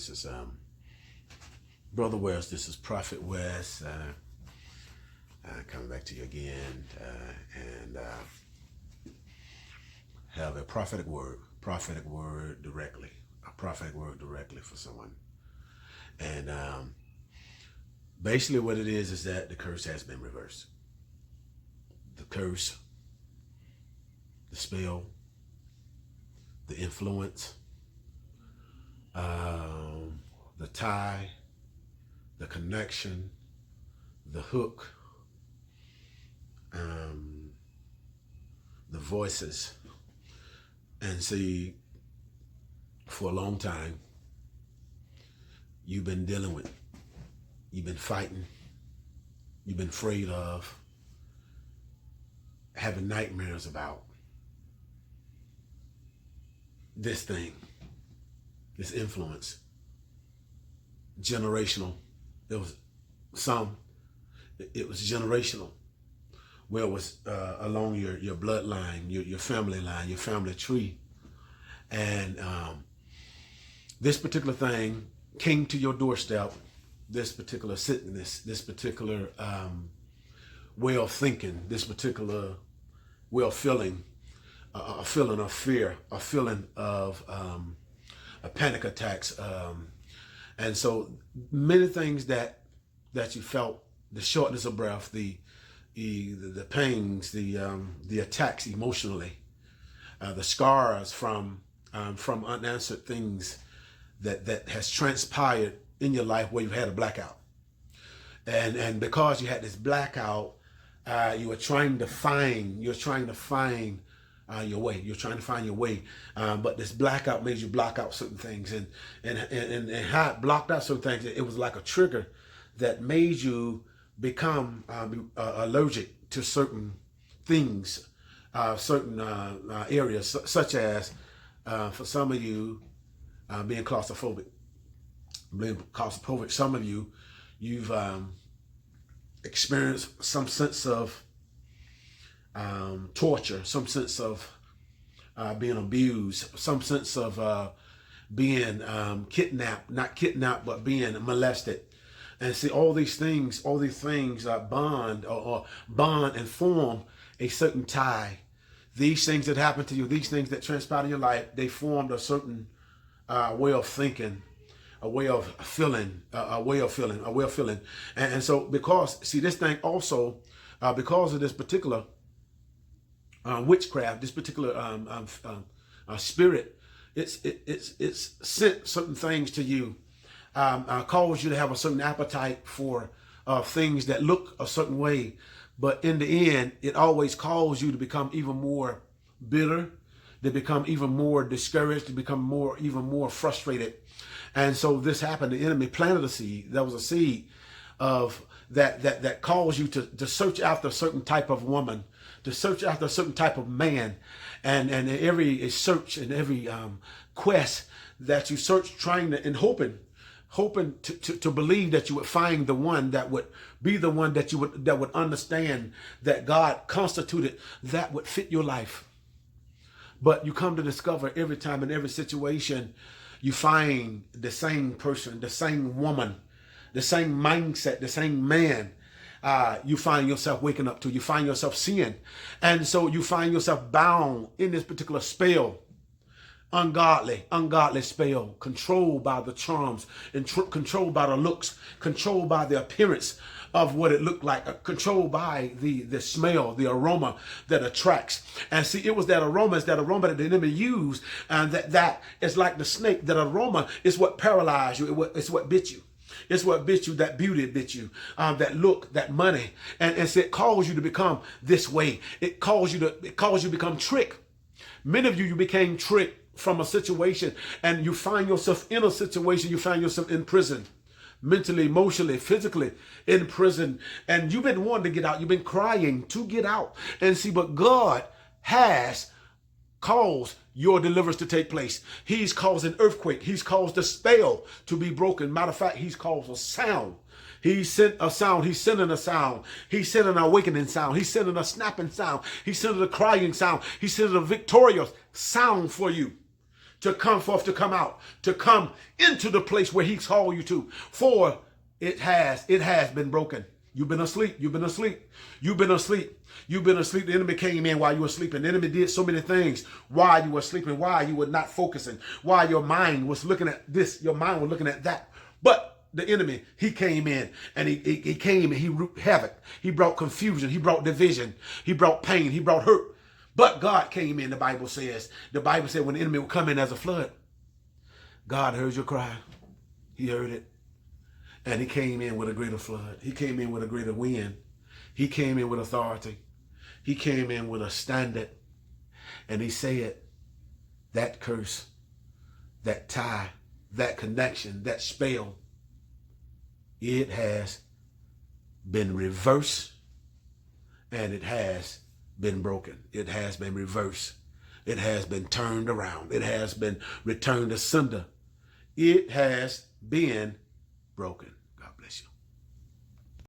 This is Brother West. This is Prophet West. Coming back to you again, and have a prophetic word directly, for someone. And basically what it is that the curse has been reversed. The curse, the spell, the influence, the tie, the connection, the hook, the voices. And see, for a long time, you've been dealing with, you've been fighting, you've been afraid of, having nightmares about this thing, this influence, generational. It was generational, where it was along your bloodline, your family line, your family tree. And this particular thing came to your doorstep, this particular sickness, this particular way of thinking, this particular way of feeling, a feeling of fear, a feeling of a panic attacks. And so many things that you felt, the shortness of breath, the pains, the attacks emotionally, the scars from unanswered things that has transpired in your life where you had a blackout. And because you had this blackout, you were trying to find your way. You're trying to find your way. But this blackout made you block out certain things. And how it blocked out certain things, it was like a trigger that made you become allergic to certain things, certain areas, such as, for some of you, being claustrophobic. Some of you, you've experienced some sense of torture, some sense of being abused, some sense of being kidnapped, not kidnapped, but being molested. And see, all these things bond and form a certain tie. These things that happen to you, these things that transpire in your life, they formed a certain way of thinking, a way of feeling, a way of feeling. And so, because, see, this thing also, because of this particular witchcraft, this particular spirit, it's sent certain things to you, cause you to have a certain appetite for things that look a certain way, but in the end, it always calls you to become even more bitter, to become even more discouraged, to become even more frustrated. And so this happened. The enemy planted a seed. There was a seed of that caused you to search after a certain type of woman, to search after a certain type of man, and every search and every quest that you search, trying to and hoping to believe that you would find the one that would be the one that would understand that God constituted that would fit your life. But you come to discover every time in every situation, you find the same person, the same woman, the same mindset, the same man. You find yourself waking up to, you find yourself seeing. And so you find yourself bound in this particular spell. Ungodly spell, controlled by the charms, and controlled by the looks, controlled by the appearance of what it looked like, controlled by the smell, the aroma that attracts. And see, it was that aroma that the enemy used, and that is like the snake. That aroma is what paralyzed you. It's what bit you. It's what bit you, that beauty bit you, that look, that money. And so it calls you to become this way. It calls you to become tricked. Many of you became tricked from a situation, and you find yourself in a situation, you find yourself in prison, mentally, emotionally, physically in prison, and you've been wanting to get out. You've been crying to get out. And see, but God has caused your deliverance to take place. He's caused an earthquake. He's caused a spell to be broken. Matter of fact, he's caused a sound. He sent a sound. He's sending a sound. He's sending an awakening sound. He's sending a snapping sound. He's sending a crying sound. He's sending a victorious sound for you to come forth, to come out, to come into the place where he's called you to. For it has been broken. You've been asleep. You've been asleep. You've been asleep. You've been asleep. The enemy came in while you were sleeping. The enemy did so many things while you were sleeping, while you were not focusing, while your mind was looking at this, your mind was looking at that. But the enemy, he came in and he came and he wreaked havoc. He brought confusion. He brought division. He brought pain. He brought hurt. But God came in, the Bible says. The Bible said when the enemy would come in as a flood, God heard your cry. He heard it. And he came in with a greater flood. He came in with a greater wind. He came in with authority. He came in with a standard. And he said, that curse, that tie, that connection, that spell, it has been reversed and it has been broken. It has been reversed. It has been turned around. It has been returned asunder. It has been broken.